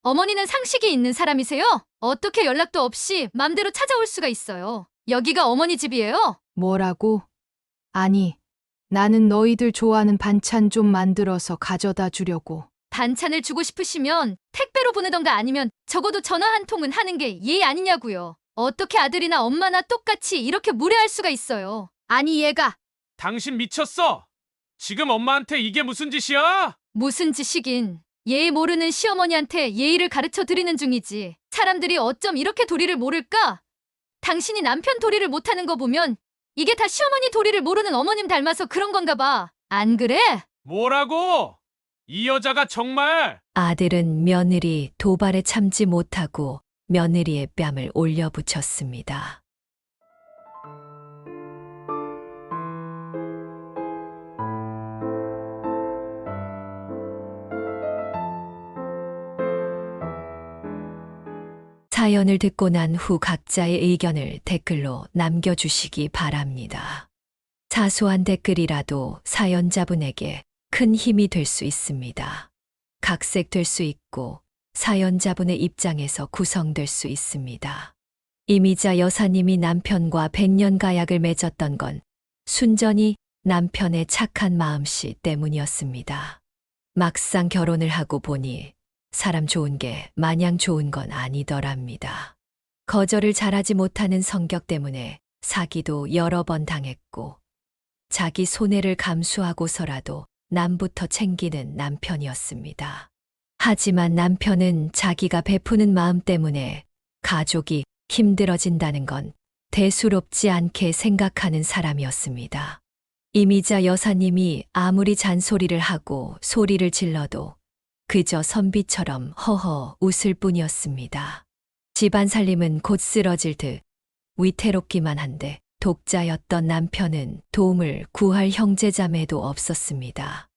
어머니는 상식이 있는 사람이세요? 어떻게 연락도 없이 맘대로 찾아올 수가 있어요? 여기가 어머니 집이에요? 뭐라고? 아니, 나는 너희들 좋아하는 반찬 좀 만들어서 가져다 주려고. 반찬을 주고 싶으시면 택배로 보내던가 아니면 적어도 전화 한 통은 하는 게 예의 아니냐고요. 어떻게 아들이나 엄마나 똑같이 이렇게 무례할 수가 있어요. 아니 얘가 당신 미쳤어! 지금 엄마한테 이게 무슨 짓이야? 무슨 짓이긴. 예의 모르는 시어머니한테 예의를 가르쳐 드리는 중이지. 사람들이 어쩜 이렇게 도리를 모를까? 당신이 남편 도리를 못하는 거 보면 이게 다 시어머니 도리를 모르는 어머님 닮아서 그런 건가 봐. 안 그래? 뭐라고? 이 여자가 정말... 아들은 며느리 도발에 참지 못하고 며느리의 뺨을 올려붙였습니다. 사연을 듣고 난 후 각자의 의견을 댓글로 남겨주시기 바랍니다. 사소한 댓글이라도 사연자분에게 큰 힘이 될 수 있습니다. 각색될 수 있고 사연자분의 입장에서 구성될 수 있습니다. 이미자 여사님이 남편과 100년 가약을 맺었던 건 순전히 남편의 착한 마음씨 때문이었습니다. 막상 결혼을 하고 보니 사람 좋은 게 마냥 좋은 건 아니더랍니다. 거절을 잘하지 못하는 성격 때문에 사기도 여러 번 당했고 자기 손해를 감수하고서라도 남부터 챙기는 남편이었습니다. 하지만 남편은 자기가 베푸는 마음 때문에 가족이 힘들어진다는 건 대수롭지 않게 생각하는 사람이었습니다. 이미자 여사님이 아무리 잔소리를 하고 소리를 질러도 그저 선비처럼 허허 웃을 뿐이었습니다. 집안 살림은 곧 쓰러질 듯 위태롭기만 한데 독자였던 남편은 도움을 구할 형제자매도 없었습니다.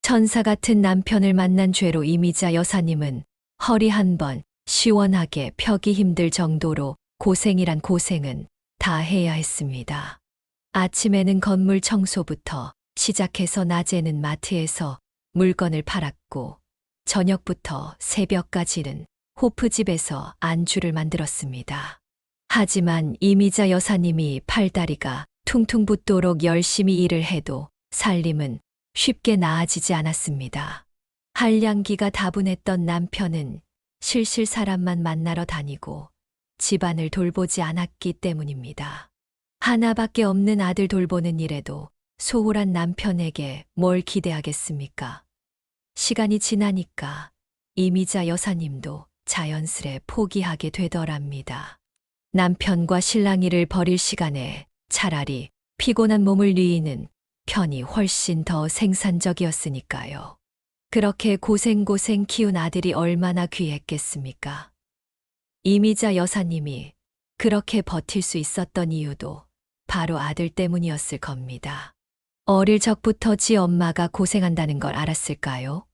천사 같은 남편을 만난 죄로 이미자 여사님은 허리 한 번 시원하게 펴기 힘들 정도로 고생이란 고생은 다 해야 했습니다. 아침에는 건물 청소부터 시작해서 낮에는 마트에서 물건을 팔았고 저녁부터 새벽까지는 호프집에서 안주를 만들었습니다. 하지만 이미자 여사님이 팔다리가 퉁퉁 붓도록 열심히 일을 해도 살림은 쉽게 나아지지 않았습니다. 한량기가 다분했던 남편은 실실 사람만 만나러 다니고 집안을 돌보지 않았기 때문입니다. 하나밖에 없는 아들 돌보는 일에도 소홀한 남편에게 뭘 기대하겠습니까? 시간이 지나니까 이미자 여사님도 자연스레 포기하게 되더랍니다. 남편과 실랑이를 벌일 시간에 차라리 피곤한 몸을 누이는 편이 훨씬 더 생산적이었으니까요. 그렇게 고생고생 키운 아들이 얼마나 귀했겠습니까? 이미자 여사님이 그렇게 버틸 수 있었던 이유도 바로 아들 때문이었을 겁니다. 어릴 적부터 지 엄마가 고생한다는 걸 알았을까요?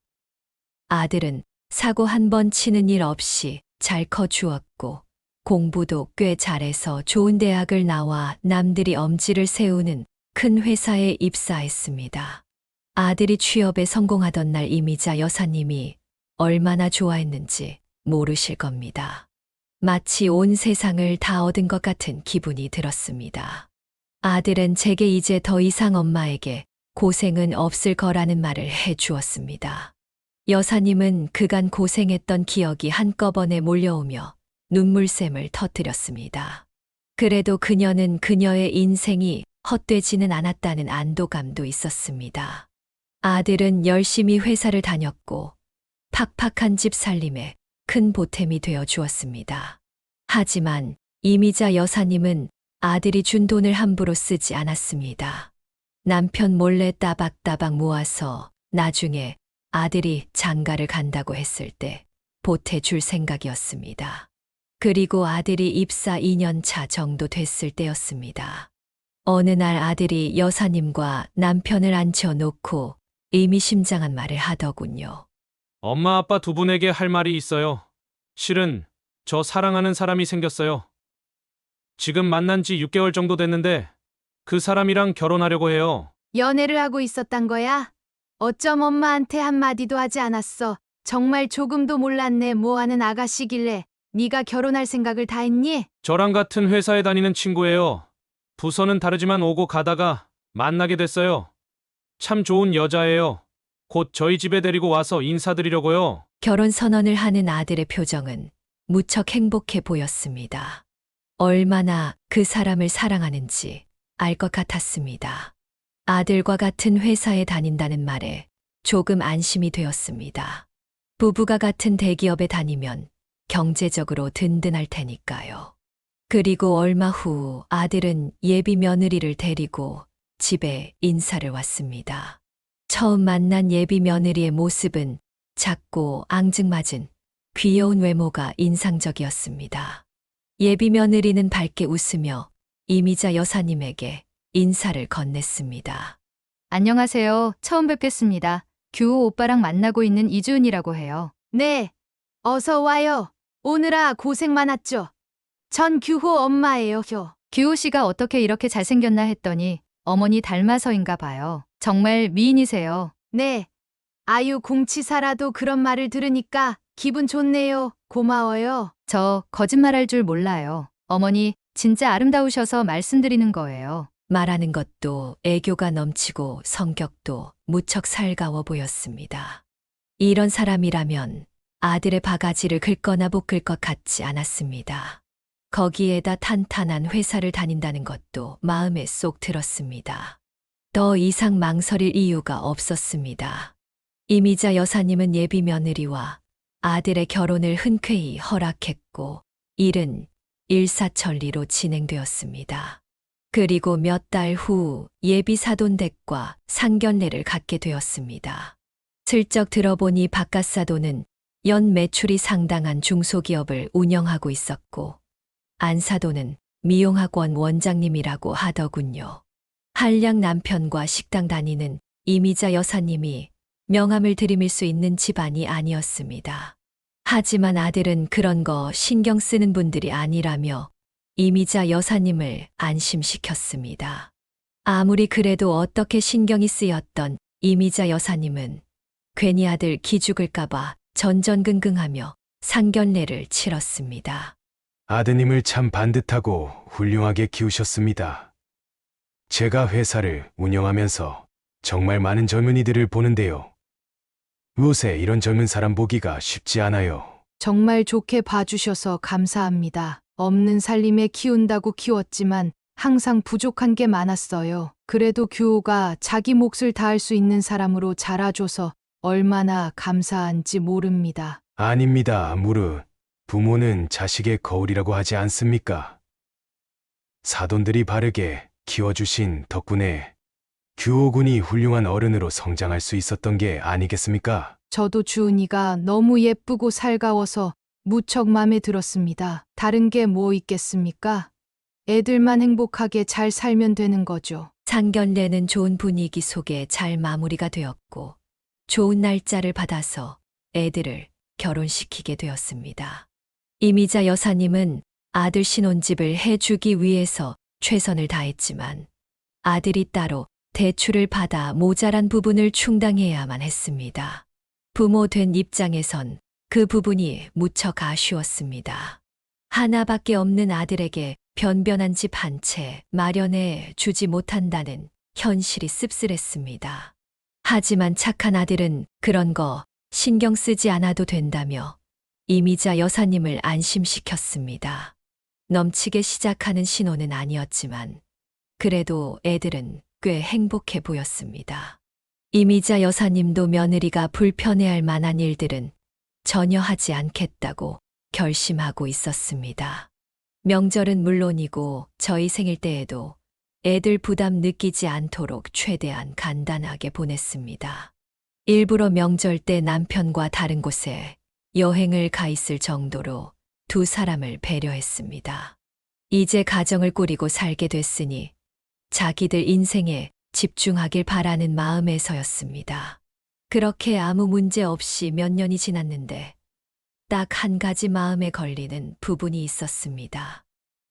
아들은 사고 한 번 치는 일 없이 잘 커주었고 공부도 꽤 잘해서 좋은 대학을 나와 남들이 엄지를 세우는 큰 회사에 입사했습니다. 아들이 취업에 성공하던 날 이미자 여사님이 얼마나 좋아했는지 모르실 겁니다. 마치 온 세상을 다 얻은 것 같은 기분이 들었습니다. 아들은 제게 이제 더 이상 엄마에게 고생은 없을 거라는 말을 해 주었습니다. 여사님은 그간 고생했던 기억이 한꺼번에 몰려오며 눈물샘을 터뜨렸습니다. 그래도 그녀는 그녀의 인생이 헛되지는 않았다는 안도감도 있었습니다. 아들은 열심히 회사를 다녔고 팍팍한 집 살림에 큰 보탬이 되어 주었습니다. 하지만 이미자 여사님은 아들이 준 돈을 함부로 쓰지 않았습니다. 남편 몰래 따박따박 모아서 나중에 아들이 장가를 간다고 했을 때 보태줄 생각이었습니다. 그리고 아들이 입사 2년 차 정도 됐을 때였습니다. 어느 날 아들이 여사님과 남편을 앉혀놓고 의미심장한 말을 하더군요. 엄마 아빠 두 분에게 할 말이 있어요. 실은 저 사랑하는 사람이 생겼어요. 지금 만난 지 6개월 정도 됐는데 그 사람이랑 결혼하려고 해요. 연애를 하고 있었단 거야? 어쩜 엄마한테 한마디도 하지 않았어? 정말 조금도 몰랐네. 뭐하는 아가씨길래 네가 결혼할 생각을 다 했니? 저랑 같은 회사에 다니는 친구예요. 부서는 다르지만 오고 가다가 만나게 됐어요. 참 좋은 여자예요. 곧 저희 집에 데리고 와서 인사드리려고요. 결혼 선언을 하는 아들의 표정은 무척 행복해 보였습니다. 얼마나 그 사람을 사랑하는지 알 것 같았습니다. 아들과 같은 회사에 다닌다는 말에 조금 안심이 되었습니다. 부부가 같은 대기업에 다니면 경제적으로 든든할 테니까요. 그리고 얼마 후 아들은 예비 며느리를 데리고 집에 인사를 왔습니다. 처음 만난 예비 며느리의 모습은 작고 앙증맞은 귀여운 외모가 인상적이었습니다. 예비 며느리는 밝게 웃으며 이미자 여사님에게 인사를 건넸습니다. 안녕하세요. 처음 뵙겠습니다. 규호 오빠랑 만나고 있는 이주은이라고 해요. 네, 어서 와요. 오느라 고생 많았죠. 전 규호 엄마예요, 효. 규호 씨가 어떻게 이렇게 잘생겼나 했더니 어머니 닮아서인가 봐요. 정말 미인이세요. 네, 아유 공치사라도 그런 말을 들으니까 기분 좋네요. 고마워요. 저 거짓말할 줄 몰라요. 어머니 진짜 아름다우셔서 말씀드리는 거예요. 말하는 것도 애교가 넘치고 성격도 무척 살가워 보였습니다. 이런 사람이라면 아들의 바가지를 긁거나 볶을 것 같지 않았습니다. 거기에다 탄탄한 회사를 다닌다는 것도 마음에 쏙 들었습니다. 더 이상 망설일 이유가 없었습니다. 이미자 여사님은 예비 며느리와 아들의 결혼을 흔쾌히 허락했고 일은 일사천리로 진행되었습니다. 그리고 몇 달 후 예비 사돈댁과 상견례를 갖게 되었습니다. 슬쩍 들어보니 바깥 사돈은 연 매출이 상당한 중소기업을 운영하고 있었고 안사돈은 미용학원 원장님이라고 하더군요. 한량 남편과 식당 다니는 이미자 여사님이 명함을 들이밀 수 있는 집안이 아니었습니다. 하지만 아들은 그런 거 신경 쓰는 분들이 아니라며 이미자 여사님을 안심시켰습니다. 아무리 그래도 어떻게 신경이 쓰였던 이미자 여사님은 괜히 아들 기죽을까봐 전전긍긍하며 상견례를 치렀습니다. 아드님을 참 반듯하고 훌륭하게 키우셨습니다. 제가 회사를 운영하면서 정말 많은 젊은이들을 보는데요. 요새 이런 젊은 사람 보기가 쉽지 않아요. 정말 좋게 봐주셔서 감사합니다. 없는 살림에 키운다고 키웠지만 항상 부족한 게 많았어요. 그래도 규호가 자기 몫을 다할 수 있는 사람으로 자라줘서 얼마나 감사한지 모릅니다. 아닙니다, 무르. 부모는 자식의 거울이라고 하지 않습니까? 사돈들이 바르게 키워주신 덕분에 규호군이 훌륭한 어른으로 성장할 수 있었던 게 아니겠습니까? 저도 주은이가 너무 예쁘고 살가워서 무척 마음에 들었습니다. 다른 게 뭐 있겠습니까? 애들만 행복하게 잘 살면 되는 거죠. 상견례는 좋은 분위기 속에 잘 마무리가 되었고 좋은 날짜를 받아서 애들을 결혼시키게 되었습니다. 이미자 여사님은 아들 신혼집을 해주기 위해서 최선을 다했지만 아들이 따로 대출을 받아 모자란 부분을 충당해야만 했습니다. 부모 된 입장에선 그 부분이 무척 아쉬웠습니다. 하나밖에 없는 아들에게 변변한 집 한 채 마련해 주지 못한다는 현실이 씁쓸했습니다. 하지만 착한 아들은 그런 거 신경 쓰지 않아도 된다며 이미자 여사님을 안심시켰습니다. 넘치게 시작하는 신혼은 아니었지만 그래도 애들은 꽤 행복해 보였습니다. 이미자 여사님도 며느리가 불편해할 만한 일들은 전혀 하지 않겠다고 결심하고 있었습니다. 명절은 물론이고 저희 생일 때에도 애들 부담 느끼지 않도록 최대한 간단하게 보냈습니다. 일부러 명절 때 남편과 다른 곳에 여행을 가 있을 정도로 두 사람을 배려했습니다. 이제 가정을 꾸리고 살게 됐으니 자기들 인생에 집중하길 바라는 마음에서였습니다. 그렇게 아무 문제 없이 몇 년이 지났는데 딱 한 가지 마음에 걸리는 부분이 있었습니다.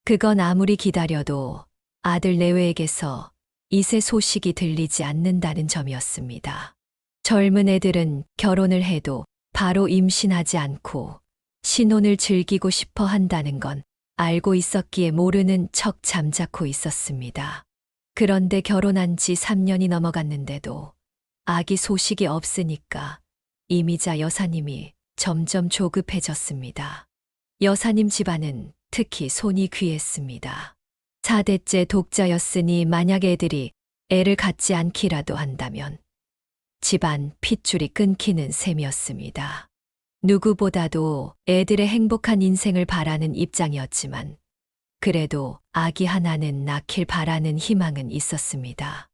그건 아무리 기다려도 아들 내외에게서 이세 소식이 들리지 않는다는 점이었습니다. 젊은 애들은 결혼을 해도 바로 임신하지 않고 신혼을 즐기고 싶어 한다는 건 알고 있었기에 모르는 척 잠자코 있었습니다. 그런데 결혼한 지 3년이 넘어갔는데도 아기 소식이 없으니까 이미자 여사님이 점점 조급해졌습니다. 여사님 집안은 특히 손이 귀했습니다. 4대째 독자였으니 만약 애들이 애를 갖지 않기라도 한다면 집안 핏줄이 끊기는 셈이었습니다. 누구보다도 애들의 행복한 인생을 바라는 입장이었지만 그래도 아기 하나는 낳길 바라는 희망은 있었습니다.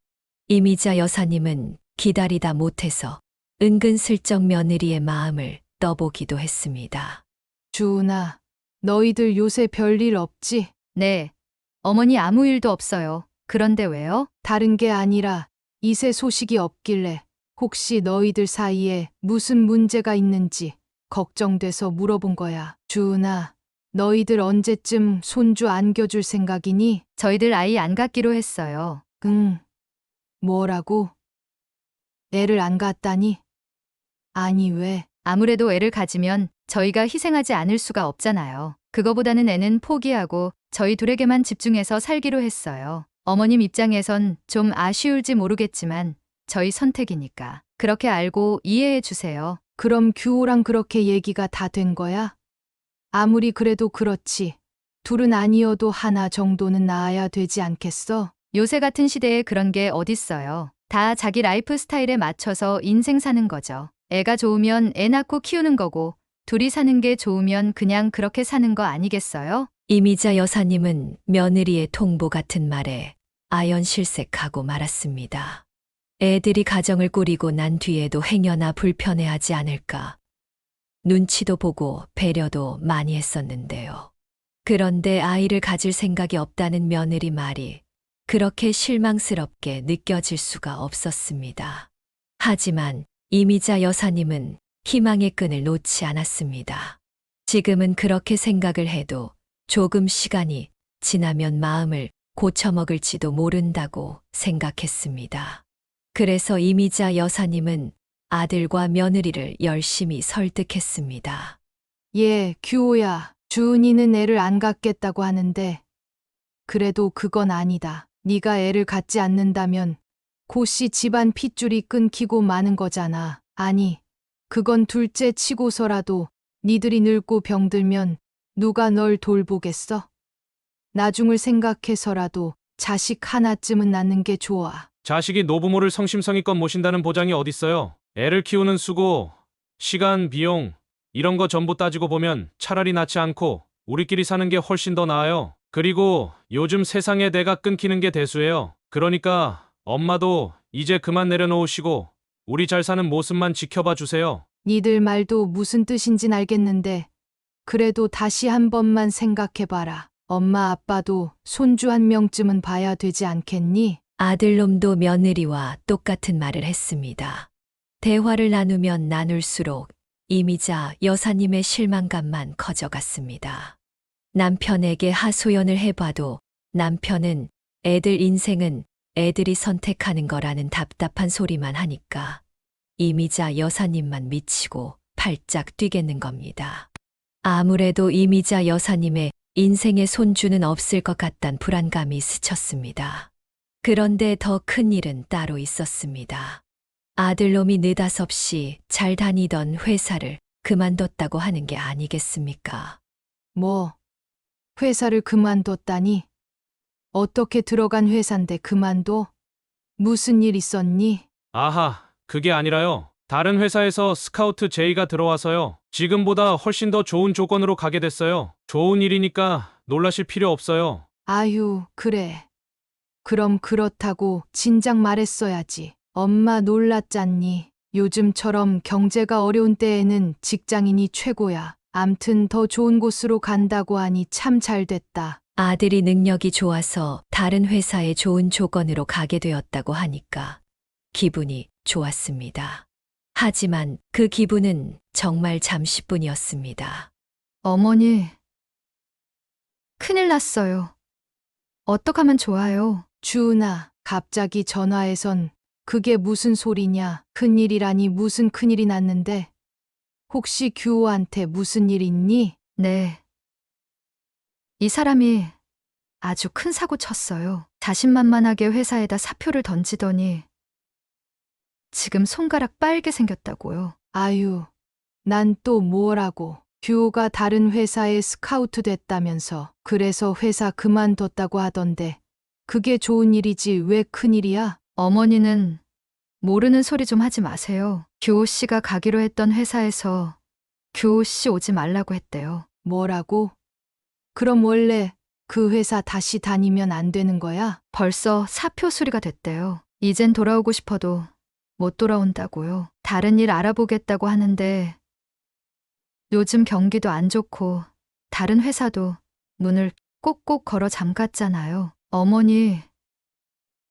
이미자 여사님은 기다리다 못해서 은근슬쩍 며느리의 마음을 떠보기도 했습니다. 주은아, 너희들 요새 별일 없지? 네. 어머니 아무 일도 없어요. 그런데 왜요? 다른 게 아니라 이세 소식이 없길래 혹시 너희들 사이에 무슨 문제가 있는지 걱정돼서 물어본 거야. 주은아, 너희들 언제쯤 손주 안겨줄 생각이니? 저희들 아이 안 갖기로 했어요. 응. 뭐라고? 애를 안 갖다니? 아니 왜? 아무래도 애를 가지면 저희가 희생하지 않을 수가 없잖아요. 그거보다는 애는 포기하고 저희 둘에게만 집중해서 살기로 했어요. 어머님 입장에선 좀 아쉬울지 모르겠지만 저희 선택이니까. 그렇게 알고 이해해 주세요. 그럼 규호랑 그렇게 얘기가 다 된 거야? 아무리 그래도 그렇지. 둘은 아니어도 하나 정도는 낳아야 되지 않겠어? 요새 같은 시대에 그런 게 어딨어요. 다 자기 라이프 스타일에 맞춰서 인생 사는 거죠. 애가 좋으면 애 낳고 키우는 거고 둘이 사는 게 좋으면 그냥 그렇게 사는 거 아니겠어요? 이미자 여사님은 며느리의 통보 같은 말에 아연실색하고 말았습니다. 애들이 가정을 꾸리고 난 뒤에도 행여나 불편해하지 않을까. 눈치도 보고 배려도 많이 했었는데요. 그런데 아이를 가질 생각이 없다는 며느리 말이 그렇게 실망스럽게 느껴질 수가 없었습니다. 하지만 이미자 여사님은 희망의 끈을 놓지 않았습니다. 지금은 그렇게 생각을 해도 조금 시간이 지나면 마음을 고쳐먹을지도 모른다고 생각했습니다. 그래서 이미자 여사님은 아들과 며느리를 열심히 설득했습니다. 예, 규호야. 주은이는 애를 안 갖겠다고 하는데 그래도 그건 아니다. 네가 애를 갖지 않는다면 곧시 집안 핏줄이 끊기고 마는 거잖아. 아니, 그건 둘째 치고서라도 니들이 늙고 병들면 누가 널 돌보겠어? 나중을 생각해서라도 자식 하나쯤은 낳는 게 좋아. 자식이 노부모를 성심성의껏 모신다는 보장이 어딨어요? 애를 키우는 수고, 시간, 비용 이런 거 전부 따지고 보면 차라리 낳지 않고 우리끼리 사는 게 훨씬 더 나아요. 그리고 요즘 세상에 내가 끊기는 게 대수예요. 그러니까 엄마도 이제 그만 내려놓으시고 우리 잘 사는 모습만 지켜봐 주세요. 니들 말도 무슨 뜻인진 알겠는데 그래도 다시 한 번만 생각해봐라. 엄마 아빠도 손주 한 명쯤은 봐야 되지 않겠니? 아들놈도 며느리와 똑같은 말을 했습니다. 대화를 나누면 나눌수록 이미자 여사님의 실망감만 커져갔습니다. 남편에게 하소연을 해봐도 남편은 애들 인생은 애들이 선택하는 거라는 답답한 소리만 하니까 이미자 여사님만 미치고 팔짝 뛰겠는 겁니다. 아무래도 이미자 여사님의 인생에 손주는 없을 것 같단 불안감이 스쳤습니다. 그런데 더 큰 일은 따로 있었습니다. 아들놈이 느닷없이 잘 다니던 회사를 그만뒀다고 하는 게 아니겠습니까? 뭐, 회사를 그만뒀다니? 어떻게 들어간 회사인데 그만둬? 무슨 일 있었니? 아하, 그게 아니라요. 다른 회사에서 스카우트 제의가 들어와서요. 지금보다 훨씬 더 좋은 조건으로 가게 됐어요. 좋은 일이니까 놀라실 필요 없어요. 아유, 그래. 그럼 그렇다고 진작 말했어야지. 엄마 놀랐잖니. 요즘처럼 경제가 어려운 때에는 직장인이 최고야. 암튼 더 좋은 곳으로 간다고 하니 참 잘 됐다. 아들이 능력이 좋아서 다른 회사에 좋은 조건으로 가게 되었다고 하니까 기분이 좋았습니다. 하지만 그 기분은 정말 잠시뿐이었습니다. 어머니, 큰일 났어요. 어떡하면 좋아요? 주은아, 갑자기 전화해선 그게 무슨 소리냐. 큰일이라니 무슨 큰일이 났는데. 혹시 규호한테 무슨 일 있니? 네. 이 사람이 아주 큰 사고 쳤어요. 자신만만하게 회사에다 사표를 던지더니 지금 손가락 빨개 생겼다고요. 아유, 난 또 뭐라고. 규호가 다른 회사에 스카우트 됐다면서. 그래서 회사 그만뒀다고 하던데. 그게 좋은 일이지 왜 큰일이야? 어머니는 모르는 소리 좀 하지 마세요. 규호 씨가 가기로 했던 회사에서 규호 씨 오지 말라고 했대요. 뭐라고? 그럼 원래 그 회사 다시 다니면 안 되는 거야? 벌써 사표 수리가 됐대요. 이젠 돌아오고 싶어도 못 돌아온다고요. 다른 일 알아보겠다고 하는데 요즘 경기도 안 좋고 다른 회사도 문을 꼭꼭 걸어 잠갔잖아요. 어머니,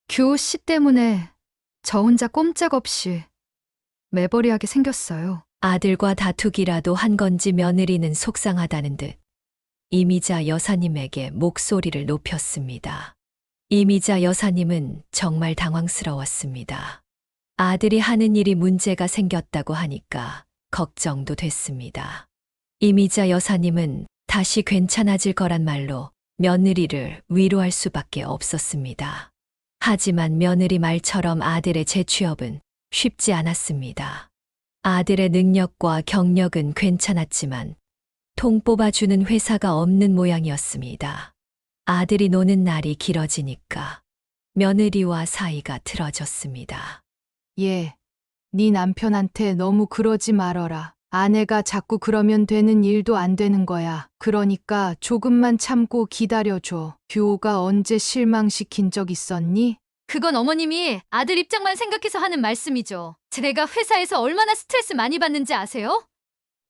규호 씨 때문에 저 혼자 꼼짝없이 매버리하게 생겼어요. 아들과 다투기라도 한 건지 며느리는 속상하다는 듯 이미자 여사님에게 목소리를 높였습니다. 이미자 여사님은 정말 당황스러웠습니다. 아들이 하는 일이 문제가 생겼다고 하니까 걱정도 됐습니다. 이미자 여사님은 다시 괜찮아질 거란 말로 며느리를 위로할 수밖에 없었습니다. 하지만 며느리 말처럼 아들의 재취업은 쉽지 않았습니다. 아들의 능력과 경력은 괜찮았지만 통 뽑아주는 회사가 없는 모양이었습니다. 아들이 노는 날이 길어지니까 며느리와 사이가 틀어졌습니다. 네 남편한테 너무 그러지 말어라. 아내가 자꾸 그러면 되는 일도 안 되는 거야. 그러니까 조금만 참고 기다려줘. 규호가 언제 실망시킨 적 있었니? 그건 어머님이 아들 입장만 생각해서 하는 말씀이죠. 제가 회사에서 얼마나 스트레스 많이 받는지 아세요?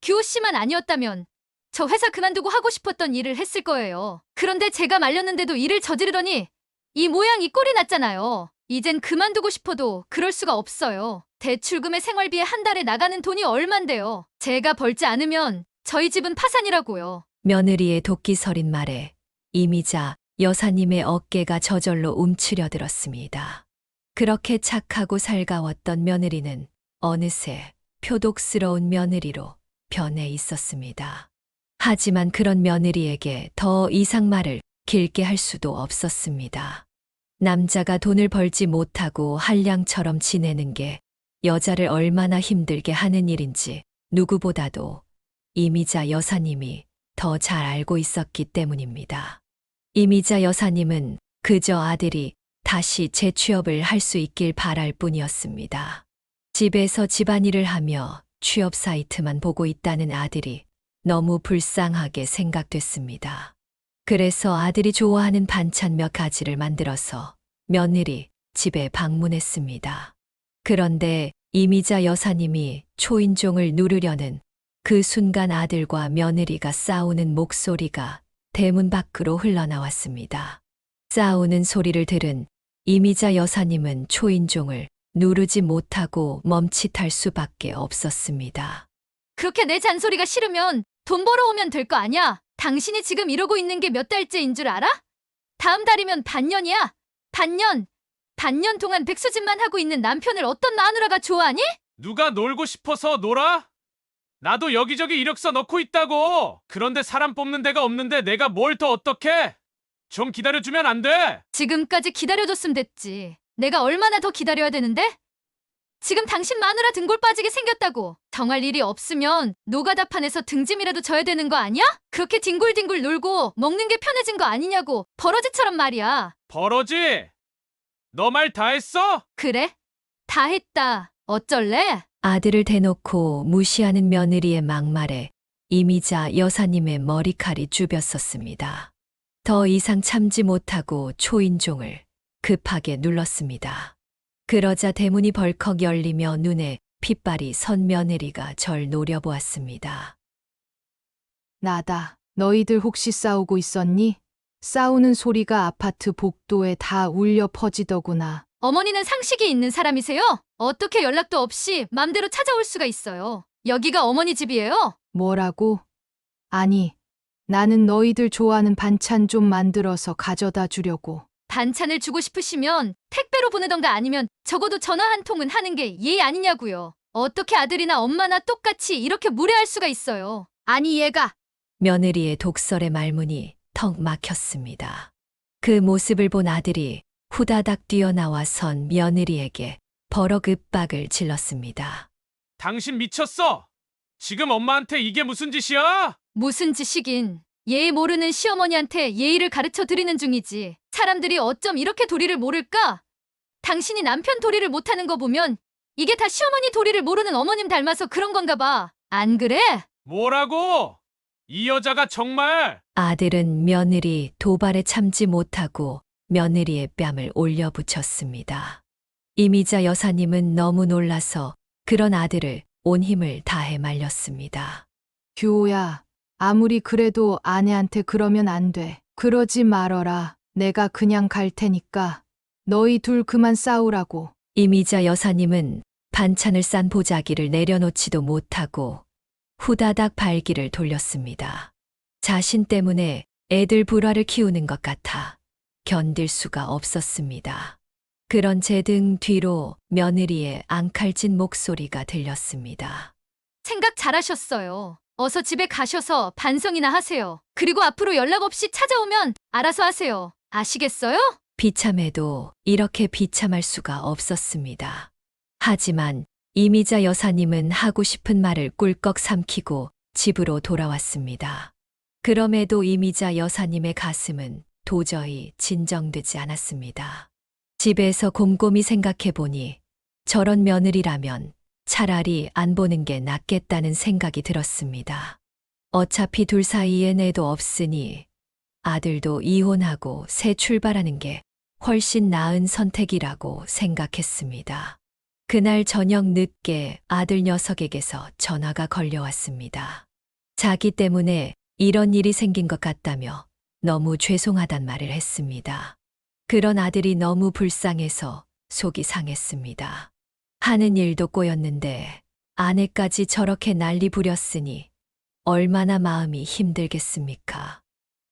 규호 씨만 아니었다면 저 회사 그만두고 하고 싶었던 일을 했을 거예요. 그런데 제가 말렸는데도 일을 저지르더니 이 모양 이 꼴이 났잖아요. 이젠 그만두고 싶어도 그럴 수가 없어요. 대출금에 생활비에 한 달에 나가는 돈이 얼만데요. 제가 벌지 않으면 저희 집은 파산이라고요. 며느리의 도끼 서린 말에 이미자 여사님의 어깨가 저절로 움츠려들었습니다. 그렇게 착하고 살가웠던 며느리는 어느새 표독스러운 며느리로 변해 있었습니다. 하지만 그런 며느리에게 더 이상 말을 길게 할 수도 없었습니다. 남자가 돈을 벌지 못하고 한량처럼 지내는 게 여자를 얼마나 힘들게 하는 일인지 누구보다도 이미자 여사님이 더 잘 알고 있었기 때문입니다. 이미자 여사님은 그저 아들이 다시 재취업을 할 수 있길 바랄 뿐이었습니다. 집에서 집안일을 하며 취업 사이트만 보고 있다는 아들이 너무 불쌍하게 생각됐습니다. 그래서 아들이 좋아하는 반찬 몇 가지를 만들어서 며느리 집에 방문했습니다. 그런데 이미자 여사님이 초인종을 누르려는 그 순간 아들과 며느리가 싸우는 목소리가 대문 밖으로 흘러나왔습니다. 싸우는 소리를 들은 이미자 여사님은 초인종을 누르지 못하고 멈칫할 수밖에 없었습니다. 그렇게 내 잔소리가 싫으면 돈 벌어오면 될 거 아냐? 당신이 지금 이러고 있는 게 몇 달째인 줄 알아? 다음 달이면 반년이야. 반년. 반년 동안 백수짓만 하고 있는 남편을 어떤 마누라가 좋아하니? 누가 놀고 싶어서 놀아? 나도 여기저기 이력서 넣고 있다고. 그런데 사람 뽑는 데가 없는데 내가 뭘 더 어떡해? 좀 기다려주면 안 돼? 지금까지 기다려줬으면 됐지. 내가 얼마나 더 기다려야 되는데? 지금 당신 마누라 등골 빠지게 생겼다고. 정할 일이 없으면 노가다판에서 등짐이라도 져야 되는 거 아니야? 그렇게 뒹굴뒹굴 놀고 먹는 게 편해진 거 아니냐고. 버러지처럼 말이야. 버러지? 너 말 다 했어? 그래? 다 했다. 어쩔래? 아들을 대놓고 무시하는 며느리의 막말에 이미자 여사님의 머리칼이 쭈뼛었습니다. 더 이상 참지 못하고 초인종을 급하게 눌렀습니다. 그러자 대문이 벌컥 열리며 눈에 핏발이 선 며느리가 절 노려보았습니다. 나다. 너희들 혹시 싸우고 있었니? 싸우는 소리가 아파트 복도에 다 울려 퍼지더구나. 어머니는 상식이 있는 사람이세요? 어떻게 연락도 없이 맘대로 찾아올 수가 있어요. 여기가 어머니 집이에요? 뭐라고? 아니, 나는 너희들 좋아하는 반찬 좀 만들어서 가져다 주려고. 반찬을 주고 싶으시면 택배로 보내던가 아니면 적어도 전화 한 통은 하는 게 예의 아니냐고요. 어떻게 아들이나 엄마나 똑같이 이렇게 무례할 수가 있어요. 아니 얘가 며느리의 독설의 말문이 턱 막혔습니다. 그 모습을 본 아들이 후다닥 뛰어나와 선 며느리에게 버럭 윽박을 질렀습니다. 당신 미쳤어! 지금 엄마한테 이게 무슨 짓이야? 무슨 짓이긴. 예의 모르는 시어머니한테 예의를 가르쳐 드리는 중이지. 사람들이 어쩜 이렇게 도리를 모를까? 당신이 남편 도리를 못하는 거 보면 이게 다 시어머니 도리를 모르는 어머님 닮아서 그런 건가 봐. 안 그래? 뭐라고? 이 여자가 정말... 아들은 며느리 도발에 참지 못하고 며느리의 뺨을 올려붙였습니다. 이미자 여사님은 너무 놀라서 그런 아들을 온 힘을 다해 말렸습니다. 규호야, 아무리 그래도 아내한테 그러면 안 돼. 그러지 말어라. 내가 그냥 갈 테니까. 너희 둘 그만 싸우라고. 이미자 여사님은 반찬을 싼 보자기를 내려놓지도 못하고 후다닥 발기를 돌렸습니다. 자신 때문에 애들 불화를 키우는 것 같아 견딜 수가 없었습니다. 그런 제 등 뒤로 며느리의 앙칼진 목소리가 들렸습니다. 생각 잘하셨어요. 어서 집에 가셔서 반성이나 하세요. 그리고 앞으로 연락 없이 찾아오면 알아서 하세요. 아시겠어요? 비참해도 이렇게 비참할 수가 없었습니다. 하지만 이미자 여사님은 하고 싶은 말을 꿀꺽 삼키고 집으로 돌아왔습니다. 그럼에도 이미자 여사님의 가슴은 도저히 진정되지 않았습니다. 집에서 곰곰이 생각해 보니 저런 며느리라면 차라리 안 보는 게 낫겠다는 생각이 들었습니다. 어차피 둘 사이엔 애도 없으니 아들도 이혼하고 새 출발하는 게 훨씬 나은 선택이라고 생각했습니다. 그날 저녁 늦게 아들 녀석에게서 전화가 걸려왔습니다. 자기 때문에 이런 일이 생긴 것 같다며 너무 죄송하단 말을 했습니다. 그런 아들이 너무 불쌍해서 속이 상했습니다. 하는 일도 꼬였는데 아내까지 저렇게 난리 부렸으니 얼마나 마음이 힘들겠습니까?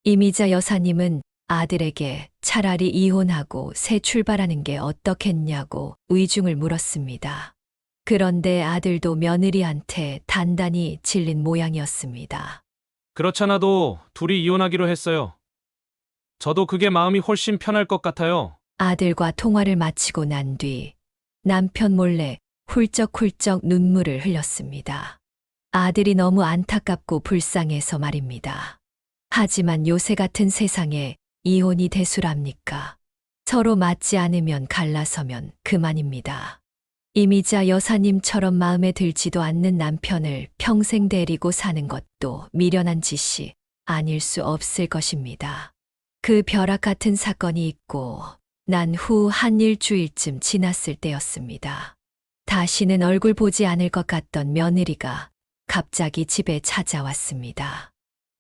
이미자 여사님은 아들에게 차라리 이혼하고 새 출발하는 게 어떻겠냐고 의중을 물었습니다. 그런데 아들도 며느리한테 단단히 질린 모양이었습니다. 그렇잖아도 둘이 이혼하기로 했어요. 저도 그게 마음이 훨씬 편할 것 같아요. 아들과 통화를 마치고 난 뒤 남편 몰래 훌쩍훌쩍 눈물을 흘렸습니다. 아들이 너무 안타깝고 불쌍해서 말입니다. 하지만 요새 같은 세상에 이혼이 대수랍니까? 서로 맞지 않으면 갈라서면 그만입니다. 이미자 여사님처럼 마음에 들지도 않는 남편을 평생 데리고 사는 것도 미련한 짓이 아닐 수 없을 것입니다. 그 벼락 같은 사건이 있고 난 후 한 일주일쯤 지났을 때였습니다. 다시는 얼굴 보지 않을 것 같던 며느리가 갑자기 집에 찾아왔습니다.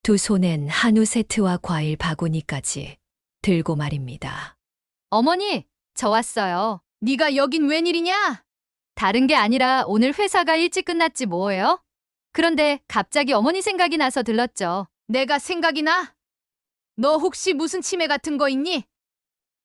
두 손엔 한우 세트와 과일 바구니까지 들고 말입니다. 어머니, 저 왔어요. 네가 여긴 웬일이냐? 다른 게 아니라 오늘 회사가 일찍 끝났지 뭐예요? 그런데 갑자기 어머니 생각이 나서 들렀죠. 내가 생각이 나? 너 혹시 무슨 치매 같은 거 있니?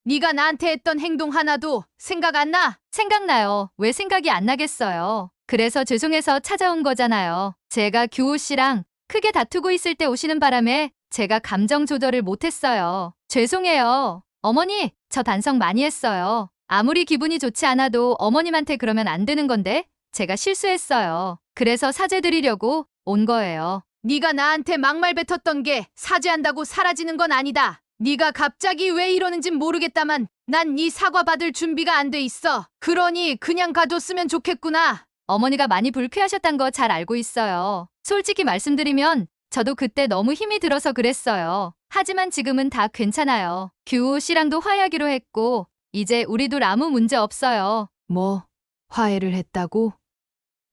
네가 나한테 했던 행동 하나도 생각 안 나? 생각나요. 왜 생각이 안 나겠어요. 그래서 죄송해서 찾아온 거잖아요. 제가 규호 씨랑 크게 다투고 있을 때 오시는 바람에 제가 감정 조절을 못했어요. 죄송해요. 어머니, 저 반성 많이 했어요. 아무리 기분이 좋지 않아도 어머님한테 그러면 안 되는 건데 제가 실수했어요. 그래서 사죄드리려고 온 거예요. 네가 나한테 막말 뱉었던 게 사죄한다고 사라지는 건 아니다. 네가 갑자기 왜 이러는진 모르겠다만 난 네 사과 받을 준비가 안 돼 있어. 그러니 그냥 가줬으면 좋겠구나. 어머니가 많이 불쾌하셨단 거 잘 알고 있어요. 솔직히 말씀드리면 저도 그때 너무 힘이 들어서 그랬어요. 하지만 지금은 다 괜찮아요. 규호 씨랑도 화해하기로 했고 이제 우리 둘 아무 문제 없어요. 뭐, 화해를 했다고?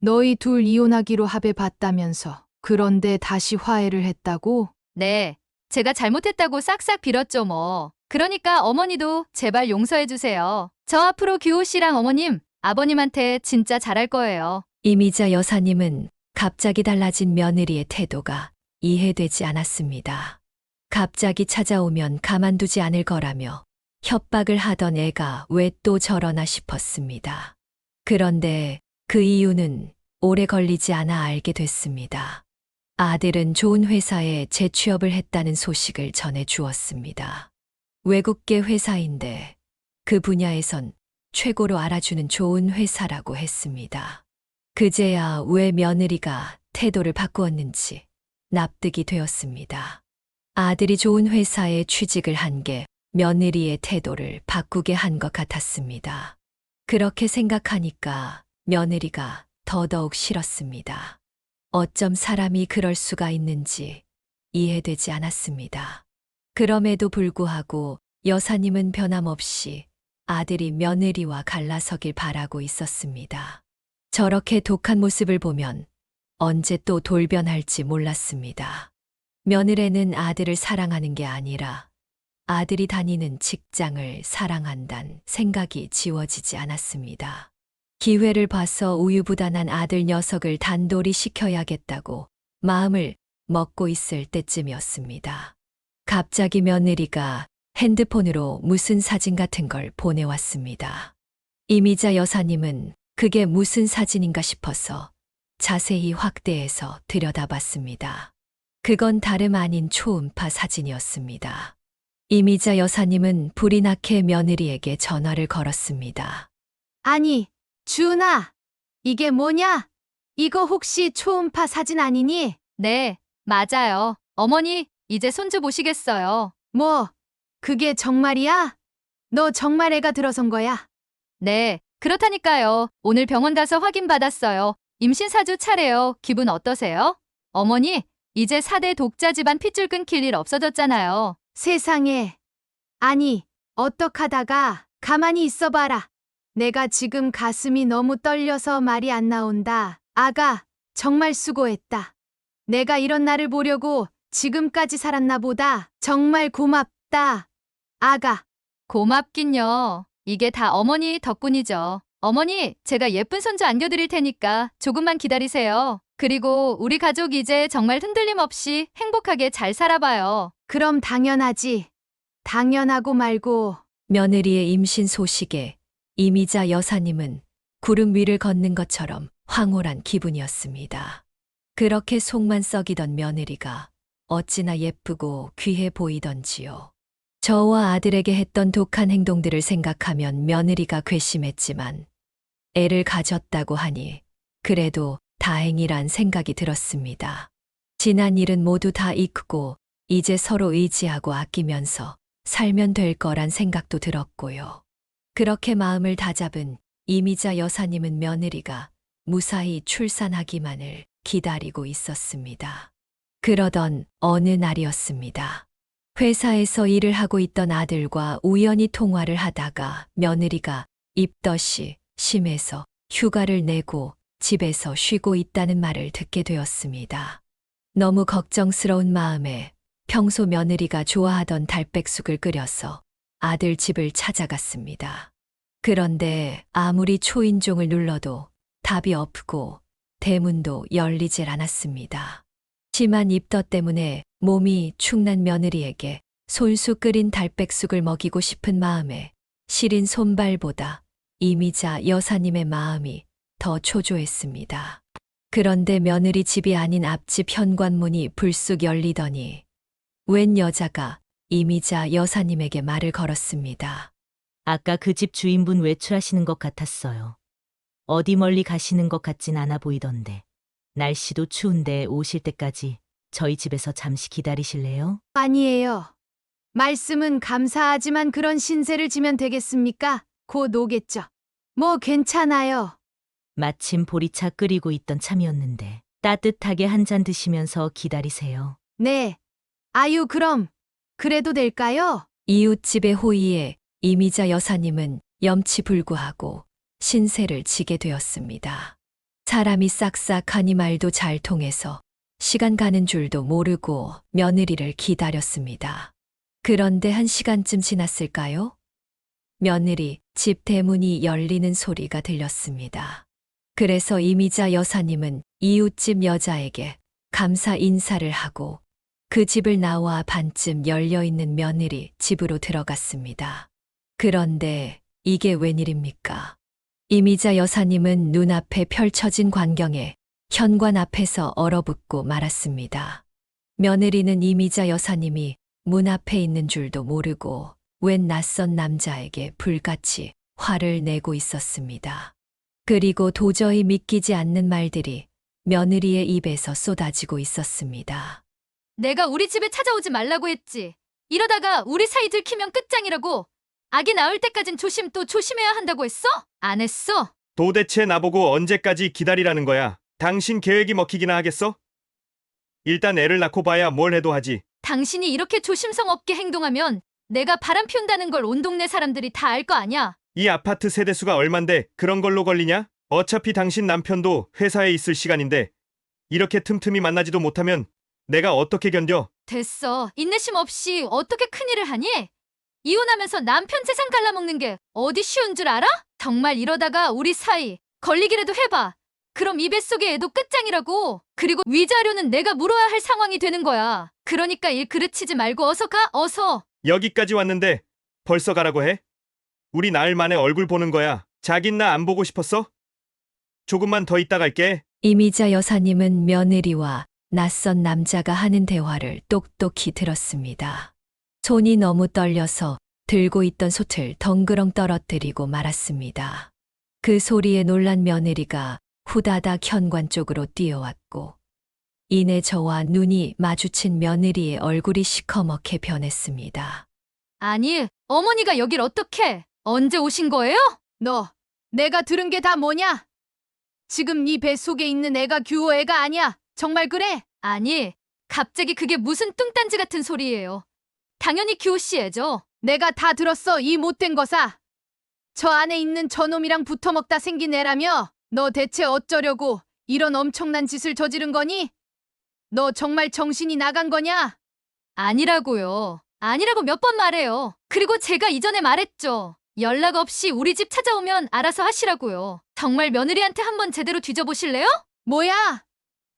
너희 둘 이혼하기로 합의 봤다면서. 그런데 다시 화해를 했다고? 네, 제가 잘못했다고 싹싹 빌었죠 뭐. 그러니까 어머니도 제발 용서해 주세요. 저 앞으로 규호 씨랑 어머님, 아버님한테 진짜 잘할 거예요. 이미자 여사님은 갑자기 달라진 며느리의 태도가 이해되지 않았습니다. 갑자기 찾아오면 가만두지 않을 거라며 협박을 하던 애가 왜 또 저러나 싶었습니다. 그런데 그 이유는 오래 걸리지 않아 알게 됐습니다. 아들은 좋은 회사에 재취업을 했다는 소식을 전해 주었습니다. 외국계 회사인데 그 분야에선 최고로 알아주는 좋은 회사라고 했습니다. 그제야 왜 며느리가 태도를 바꾸었는지 납득이 되었습니다. 아들이 좋은 회사에 취직을 한 게 며느리의 태도를 바꾸게 한 것 같았습니다. 그렇게 생각하니까 며느리가 더더욱 싫었습니다. 어쩜 사람이 그럴 수가 있는지 이해되지 않았습니다. 그럼에도 불구하고 여사님은 변함없이 아들이 며느리와 갈라서길 바라고 있었습니다. 저렇게 독한 모습을 보면 언제 또 돌변할지 몰랐습니다. 며느리는 아들을 사랑하는 게 아니라 아들이 다니는 직장을 사랑한단 생각이 지워지지 않았습니다. 기회를 봐서 우유부단한 아들 녀석을 단돌이 시켜야겠다고 마음을 먹고 있을 때쯤이었습니다. 갑자기 며느리가 핸드폰으로 무슨 사진 같은 걸 보내왔습니다. 이미자 여사님은 그게 무슨 사진인가 싶어서 자세히 확대해서 들여다봤습니다. 그건 다름 아닌 초음파 사진이었습니다. 이미자 여사님은 불이 나게 며느리에게 전화를 걸었습니다. 아니, 주은아, 이게 뭐냐? 이거 혹시 초음파 사진 아니니? 네, 맞아요. 어머니, 이제 손주 보시겠어요. 뭐, 그게 정말이야? 너 정말 애가 들어선 거야? 네, 그렇다니까요. 오늘 병원 가서 확인받았어요. 임신 4주 차래요. 기분 어떠세요? 어머니, 이제 4대 독자 집안 핏줄 끊길 일 없어졌잖아요. 세상에. 아니, 어떡하다가 가만히 있어봐라. 내가 지금 가슴이 너무 떨려서 말이 안 나온다. 아가, 정말 수고했다. 내가 이런 날을 보려고 지금까지 살았나 보다. 정말 고맙다. 아가. 고맙긴요. 이게 다 어머니 덕분이죠. 어머니, 제가 예쁜 손주 안겨드릴 테니까 조금만 기다리세요. 그리고 우리 가족 이제 정말 흔들림 없이 행복하게 잘 살아봐요. 그럼 당연하지. 당연하고 말고. 며느리의 임신 소식에 이미자 여사님은 구름 위를 걷는 것처럼 황홀한 기분이었습니다. 그렇게 속만 썩이던 며느리가 어찌나 예쁘고 귀해 보이던지요. 저와 아들에게 했던 독한 행동들을 생각하면 며느리가 괘씸했지만 애를 가졌다고 하니 그래도 다행이란 생각이 들었습니다. 지난 일은 모두 다 잊고 이제 서로 의지하고 아끼면서 살면 될 거란 생각도 들었고요. 그렇게 마음을 다잡은 이미자 여사님은 며느리가 무사히 출산하기만을 기다리고 있었습니다. 그러던 어느 날이었습니다. 회사에서 일을 하고 있던 아들과 우연히 통화를 하다가 며느리가 입덧이 심해서 휴가를 내고 집에서 쉬고 있다는 말을 듣게 되었습니다. 너무 걱정스러운 마음에 평소 며느리가 좋아하던 달백숙을 끓여서 아들 집을 찾아갔습니다. 그런데 아무리 초인종을 눌러도 답이 없고 대문도 열리질 않았습니다. 심한 입덧 때문에 몸이 축난 며느리에게 손수 끓인 달백숙을 먹이고 싶은 마음에 시린 손발보다 이미자 여사님의 마음이 더 초조했습니다. 그런데 며느리 집이 아닌 앞집 현관문이 불쑥 열리더니 웬 여자가 이미자 여사님에게 말을 걸었습니다. 아까 그 집 주인분 외출하시는 것 같았어요. 어디 멀리 가시는 것 같진 않아 보이던데. 날씨도 추운데 오실 때까지 저희 집에서 잠시 기다리실래요? 아니에요. 말씀은 감사하지만 그런 신세를 지면 되겠습니까? 곧 오겠죠. 뭐 괜찮아요. 마침 보리차 끓이고 있던 참이었는데 따뜻하게 한 잔 드시면서 기다리세요. 네. 아유, 그럼 그래도 될까요? 이웃집의 호의에 이미자 여사님은 염치불구하고 신세를 지게 되었습니다. 사람이 싹싹하니 말도 잘 통해서 시간 가는 줄도 모르고 며느리를 기다렸습니다. 그런데 1시간쯤 지났을까요? 며느리 집 대문이 열리는 소리가 들렸습니다. 그래서 이미자 여사님은 이웃집 여자에게 감사 인사를 하고 그 집을 나와 반쯤 열려있는 며느리 집으로 들어갔습니다. 그런데 이게 웬일입니까? 이미자 여사님은 눈앞에 펼쳐진 광경에 현관 앞에서 얼어붙고 말았습니다. 며느리는 이미자 여사님이 문 앞에 있는 줄도 모르고 웬 낯선 남자에게 불같이 화를 내고 있었습니다. 그리고 도저히 믿기지 않는 말들이 며느리의 입에서 쏟아지고 있었습니다. 내가 우리 집에 찾아오지 말라고 했지. 이러다가 우리 사이 들키면 끝장이라고. 아기 낳을 때까진 조심 또 조심해야 한다고 했어? 안 했어? 도대체 나보고 언제까지 기다리라는 거야? 당신 계획이 먹히기나 하겠어? 일단 애를 낳고 봐야 뭘 해도 하지. 당신이 이렇게 조심성 없게 행동하면 내가 바람 피운다는 걸 온 동네 사람들이 다 알 거 아냐? 이 아파트 세대수가 얼만데 그런 걸로 걸리냐? 어차피 당신 남편도 회사에 있을 시간인데 이렇게 틈틈이 만나지도 못하면 내가 어떻게 견뎌? 됐어. 인내심 없이 어떻게 큰일을 하니? 이혼하면서 남편 재산 갈라먹는 게 어디 쉬운 줄 알아? 정말 이러다가 우리 사이 걸리기라도 해봐. 그럼 이 뱃속의 애도 끝장이라고. 그리고 위자료는 내가 물어야 할 상황이 되는 거야. 그러니까 일 그르치지 말고 어서 가, 어서. 여기까지 왔는데 벌써 가라고 해? 우리 나흘 만에 얼굴 보는 거야. 자긴 나 안 보고 싶었어? 조금만 더 있다 갈게. 이미자 여사님은 며느리와 낯선 남자가 하는 대화를 똑똑히 들었습니다. 손이 너무 떨려서 들고 있던 솥을 덩그렁 떨어뜨리고 말았습니다. 그 소리에 놀란 며느리가 후다닥 현관 쪽으로 뛰어왔고 이내 저와 눈이 마주친 며느리의 얼굴이 시커멓게 변했습니다. 아니, 어머니가 여길 어떻게? 언제 오신 거예요? 너, 내가 들은 게 다 뭐냐? 지금 네 뱃속에 있는 애가 규호 애가 아니야. 정말 그래? 아니, 갑자기 그게 무슨 뚱딴지 같은 소리예요. 당연히 규호 씨 애죠. 내가 다 들었어, 이 못된 거사. 저 안에 있는 저놈이랑 붙어먹다 생긴 애라며? 너 대체 어쩌려고 이런 엄청난 짓을 저지른 거니? 너 정말 정신이 나간 거냐? 아니라고요. 아니라고 몇 번 말해요. 그리고 제가 이전에 말했죠. 연락 없이 우리 집 찾아오면 알아서 하시라고요. 정말 며느리한테 한번 제대로 뒤져보실래요? 뭐야?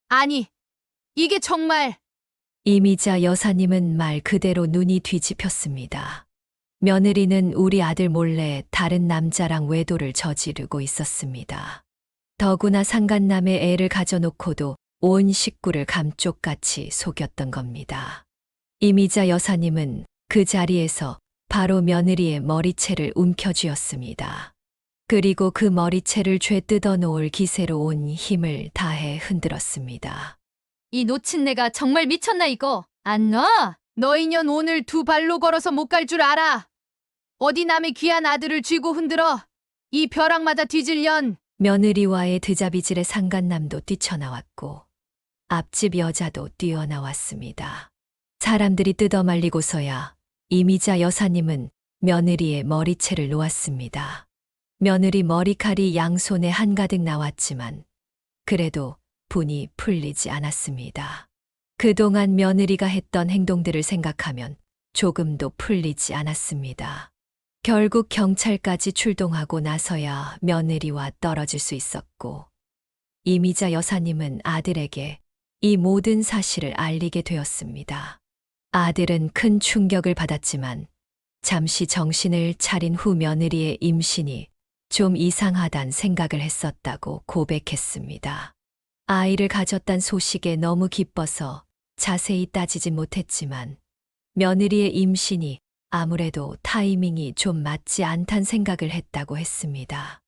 아니, 이게 정말... 이미자 여사님은 말 그대로 눈이 뒤집혔습니다. 며느리는 우리 아들 몰래 다른 남자랑 외도를 저지르고 있었습니다. 더구나 상간남의 애를 가져놓고도 온 식구를 감쪽같이 속였던 겁니다. 이미자 여사님은 그 자리에서 바로 며느리의 머리채를 움켜쥐었습니다. 그리고 그 머리채를 죄 뜯어놓을 기세로 온 힘을 다해 흔들었습니다. 이 노친네가 정말 미쳤나 이거. 안 놔? 너 인연 오늘 두 발로 걸어서 못 갈 줄 알아. 어디 남의 귀한 아들을 쥐고 흔들어. 이 벼락 맞아 뒤질련. 며느리와의 드자비질에 상간남도 뛰쳐나왔고 앞집 여자도 뛰어나왔습니다. 사람들이 뜯어말리고서야 이미자 여사님은 며느리의 머리채를 놓았습니다. 며느리 머리칼이 양손에 한가득 나왔지만 그래도 분이 풀리지 않았습니다. 그동안 며느리가 했던 행동들을 생각하면 조금도 풀리지 않았습니다. 결국 경찰까지 출동하고 나서야 며느리와 떨어질 수 있었고 이미자 여사님은 아들에게 이 모든 사실을 알리게 되었습니다. 아들은 큰 충격을 받았지만 잠시 정신을 차린 후 며느리의 임신이 좀 이상하단 생각을 했었다고 고백했습니다. 아이를 가졌단 소식에 너무 기뻐서 자세히 따지진 못했지만 며느리의 임신이 아무래도 타이밍이 좀 맞지 않단 생각을 했다고 했습니다.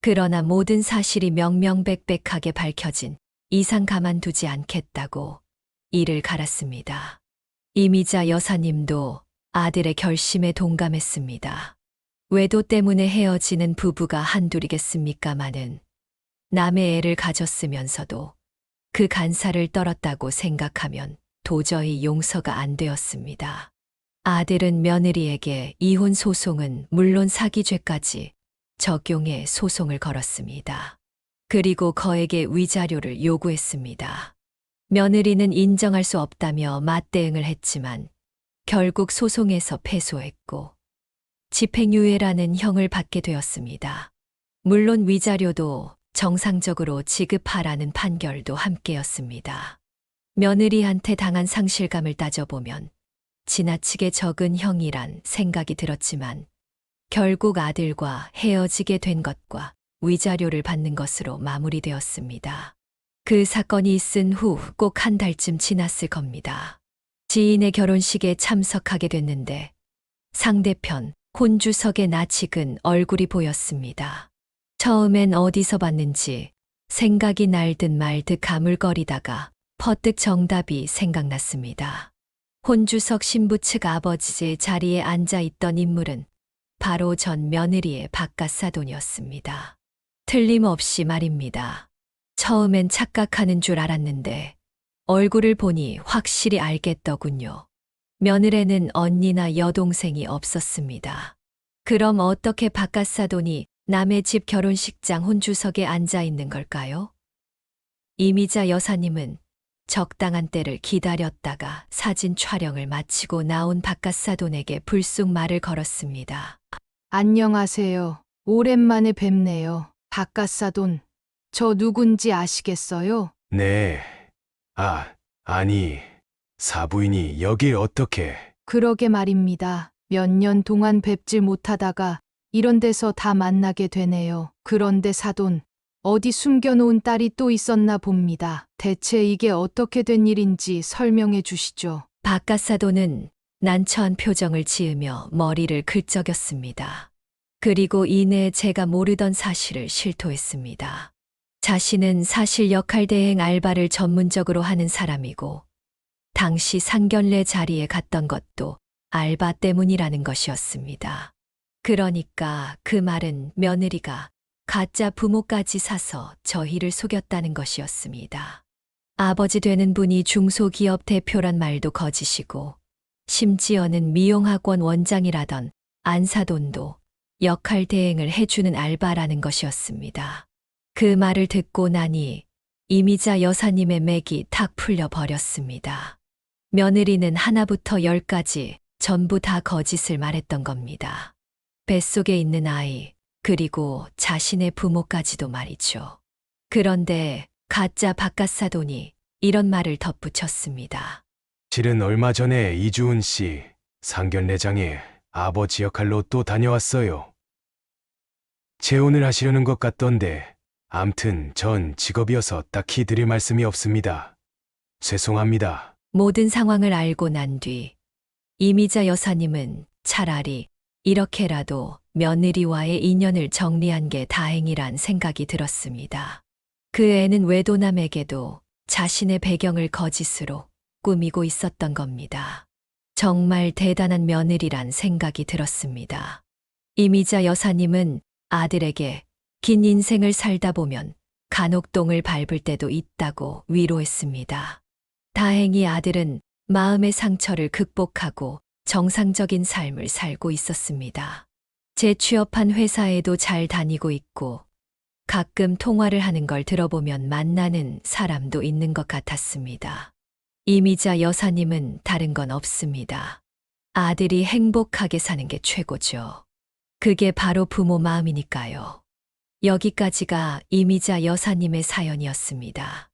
그러나 모든 사실이 명명백백하게 밝혀진 이상 가만두지 않겠다고 이를 갈았습니다. 이미자 여사님도 아들의 결심에 동감했습니다. 외도 때문에 헤어지는 부부가 한둘이겠습니까마는 남의 애를 가졌으면서도 그 간사를 떨었다고 생각하면 도저히 용서가 안 되었습니다. 아들은 며느리에게 이혼 소송은 물론 사기죄까지 적용해 소송을 걸었습니다. 그리고 거액의 위자료를 요구했습니다. 며느리는 인정할 수 없다며 맞대응을 했지만 결국 소송에서 패소했고 집행유예라는 형을 받게 되었습니다. 물론 위자료도 정상적으로 지급하라는 판결도 함께였습니다. 며느리한테 당한 상실감을 따져보면 지나치게 적은 형이란 생각이 들었지만 결국 아들과 헤어지게 된 것과 위자료를 받는 것으로 마무리되었습니다. 그 사건이 있은 후 꼭 한 달쯤 지났을 겁니다. 지인의 결혼식에 참석하게 됐는데 상대편 혼주석의 낯익은 얼굴이 보였습니다. 처음엔 어디서 봤는지 생각이 날듯 말듯 가물거리다가 퍼뜩 정답이 생각났습니다. 혼주석 신부 측 아버지의 자리에 앉아 있던 인물은 바로 전 며느리의 박갓사돈이었습니다. 틀림없이 말입니다. 처음엔 착각하는 줄 알았는데 얼굴을 보니 확실히 알겠더군요. 며느리는 언니나 여동생이 없었습니다. 그럼 어떻게 박갓사돈이 남의 집 결혼식장 혼주석에 앉아 있는 걸까요? 이미자 여사님은 적당한 때를 기다렸다가 사진 촬영을 마치고 나온 박갓사돈에게 불쑥 말을 걸었습니다. 안녕하세요. 오랜만에 뵙네요. 박갓사돈, 저 누군지 아시겠어요? 네. 아니, 사부인이 여길 어떻게... 그러게 말입니다. 몇 년 동안 뵙질 못하다가 이런 데서 다 만나게 되네요. 그런데 사돈, 어디 숨겨놓은 딸이 또 있었나 봅니다. 대체 이게 어떻게 된 일인지 설명해 주시죠. 박갓사돈은 난처한 표정을 지으며 머리를 긁적였습니다. 그리고 이내 제가 모르던 사실을 실토했습니다. 자신은 사실 역할대행 알바를 전문적으로 하는 사람이고 당시 상견례 자리에 갔던 것도 알바 때문이라는 것이었습니다. 그러니까 그 말은 며느리가 가짜 부모까지 사서 저희를 속였다는 것이었습니다. 아버지 되는 분이 중소기업 대표란 말도 거짓이고 심지어는 미용학원 원장이라던 안사돈도 역할 대행을 해주는 알바라는 것이었습니다. 그 말을 듣고 나니 이미자 여사님의 맥이 탁 풀려 버렸습니다. 며느리는 하나부터 열까지 전부 다 거짓을 말했던 겁니다. 뱃속에 있는 아이, 그리고 자신의 부모까지도 말이죠. 그런데 가짜 박갓사돈이 이런 말을 덧붙였습니다. 실은 얼마 전에 이주은 씨 상견례장에 아버지 역할로 또 다녀왔어요. 재혼을 하시려는 것 같던데 암튼 전 직업이어서 딱히 드릴 말씀이 없습니다. 죄송합니다. 모든 상황을 알고 난 뒤 이미자 여사님은 차라리 이렇게라도 며느리와의 인연을 정리한 게 다행이란 생각이 들었습니다. 그 애는 외도남에게도 자신의 배경을 거짓으로 꾸미고 있었던 겁니다. 정말 대단한 며느리란 생각이 들었습니다. 이미자 여사님은 아들에게 긴 인생을 살다 보면 간혹 똥을 밟을 때도 있다고 위로했습니다. 다행히 아들은 마음의 상처를 극복하고 정상적인 삶을 살고 있었습니다. 재취업한 회사에도 잘 다니고 있고 가끔 통화를 하는 걸 들어보면 만나는 사람도 있는 것 같았습니다. 이미자 여사님은 다른 건 없습니다. 아들이 행복하게 사는 게 최고죠. 그게 바로 부모 마음이니까요. 여기까지가 이미자 여사님의 사연이었습니다.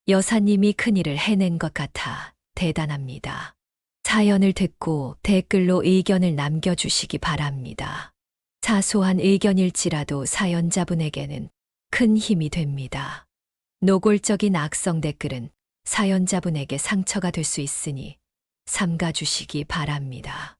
여사님이 큰일을 해낸 것 같아 대단합니다. 사연을 듣고 댓글로 의견을 남겨주시기 바랍니다. 사소한 의견일지라도 사연자분에게는 큰 힘이 됩니다. 노골적인 악성 댓글은 사연자분에게 상처가 될 수 있으니 삼가주시기 바랍니다.